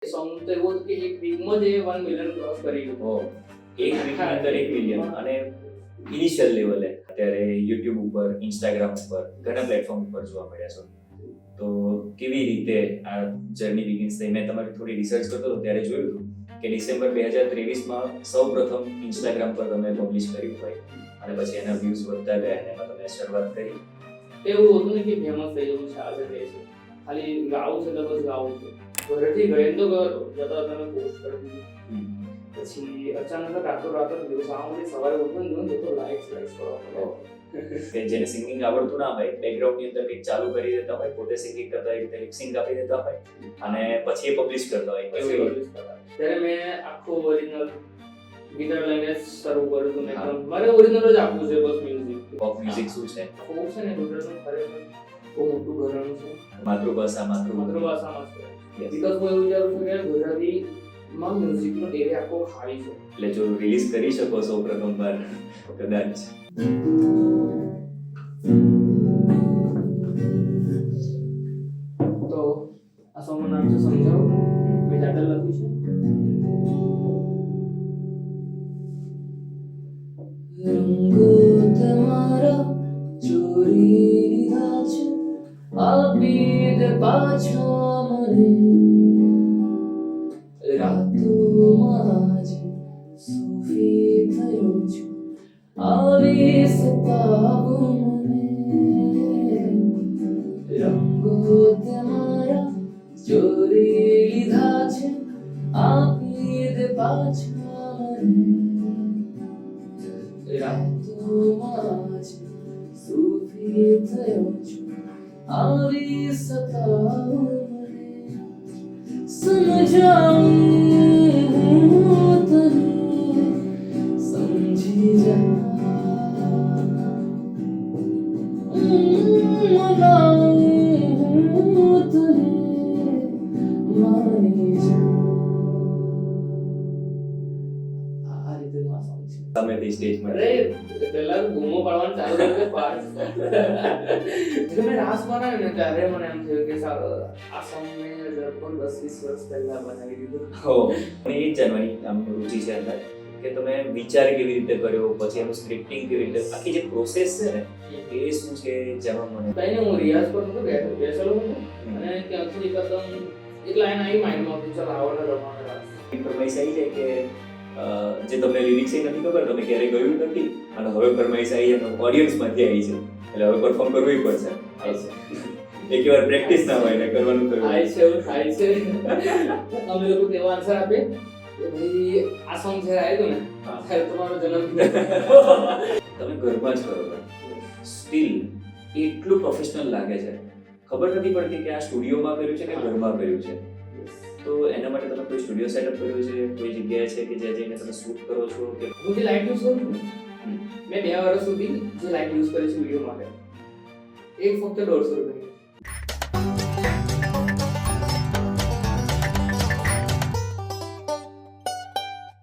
Song તો એવું હતું કે એક વીકમાં જ એ 1 મિલિયન ક્રોસ કરી ગયું. એક વીકની અંદર 1 મિલિયન. અને ઇનિશિયલ લેવલે અત્યારે યુટ્યુબ ઉપર, ઇન્સ્ટાગ્રામ ઉપર ઘણા પ્લેટફોર્મ ઉપર જોવા મળ્યા છો. તો કેવી રીતે આ જર્ની બિગિન્સ થઈ? મેં તમારી થોડી રિસર્ચ કરતો હતો ત્યારે જોયું હતું કે ડિસેમ્બર 2023માં સૌપ્રથમ ઇન્સ્ટાગ્રામ પર તમે પબ્લિશ કર્યું હોય અને પછી એના વ્યૂઝ વધતા ગયા અને એમાં તમે શરૂઆત કરી. એવું હતું ને કે ફેમસ થઈ જવું છે, આજે રહે છે, ખાલી ગાવું છે તો બસ ગાવું છે. ઘરેથી ગયે તો જતા તમે પોસ્ટ કરી દીધું. પછી અચાનક રાતો દિવસ આવું સવારે ઉઠવાનું ને તો લાઈક્સ કરવા. કે જેને સિંગિંગ આવડતું ના હોય, બેકગ્રાઉન્ડની અંદર કંઈક ચાલુ કરી દેતા હોય, પોતે સિંગિંગ કરતા હોય, લિપ સિંગ આપી દેતા હોય અને પછી એ પબ્લિશ કરતા હોય. ત્યારે મેં આખું ઓરિજિનલ ગિટાર લઈને શરૂ કર્યું હતું. એકદમ મારે ઓરિજિનલ જ આપવું છે, બસ મ્યુઝિક. પોપ મ્યુઝિક શું છે? પોપ છે ને ગુજરાતનું ખરેખર બહુ મોટું ઘરાણું છે. માતૃભાષામાં છે. બીકોઝ હું એવું વિચારું છું કે ગુજરાતીમાં મ્યુઝિકનો એરિયા આખો ખાલી છે. એટલે જો રિલીઝ કરી શકો છો પ્રથમવાર કદાચ. તો આ સોંગનું નામ છે સમજાવો. મેં ટાઇટલ લખ્યું છે રંગો તમારા ચોરી લીધા છે, આપી દે પાછા મને. રાતોમાં જ સૂફી થયો છું, આવી સતાવું મને. રંગો તમારા ચોરી લીધા છે, આપી દે પાછા મને. રાતોમાં જ સૂફી થયો છું, આવી સતાવું મને. સમજાવું તને, સમજી જા. મનાવું તને, માની જા. આ રીતનું આ સોંગ છે. સામેથી સ્ટેજમાં પેલા બૂમો પાડવાનું ચાલુ કર્યું પાસ. મેં રાસ બનાવ્યું ને ત્યારે મને એમ થયું કે સારું આ સોંગ મેં લગભગ 10-20 વર્ષ પહેલા બનાવી દીધું. મને એ જ જાણવાની આમ રુચિ છે અંદર કે તમે વિચાર કેવી રીતે કર્યો, પછી એનું સ્ક્રિપ્ટિંગ કેવી રીતે, આખી જે પ્રોસેસ છે ને એ શું છે જાણવા મને. કઈ હું રિયાઝ કરતો હતો, બેસેલો હતો અને ત્યાંથી એકદમ એક લાઈન આવી માઇન્ડમાં કે ચાલ આવડે રમવાનું રાસ. ફરમાઈશ આવી જાય કે જે તમને લિરિક્સ નથી ખબર, તમે ક્યારેય ગયું નથી અને હવે ફરમાઈશ આવી અને ઓડિયન્સમાંથી આવી છે એટલે હવે પરફોર્મ કરવું પડશે. એક વાર પ્રેક્ટિસ ના હોય ને કરવાનું થાય છે. અમે લોકો તેવો આન્સર આપે કે ભાઈ આ સોંગ જ્યારે આવ્યું ને ત્યારે તમારો જન્મદિન. તમે ઘરમાં જ કરો છો, સ્ટીલ એટલું પ્રોફેશનલ લાગે છે. ખબર નથી પડતી કે આ સ્ટુડિયોમાં કર્યું છે કે ઘરમાં કર્યું છે. તો એના માટે તમે કોઈ સ્ટુડિયો સેટઅપ કર્યો છે, કોઈ જગ્યાએ છે કે જ્યાં જઈને તમે શૂટ કરો છો? કે હું જે લાઇટ યુઝ કરું છું, મેં 2 વર્ષ સુધી જે લાઇટ યુઝ કરી છે વિડીયો માટે, એક ફક્ત 150 રૂપિયાની.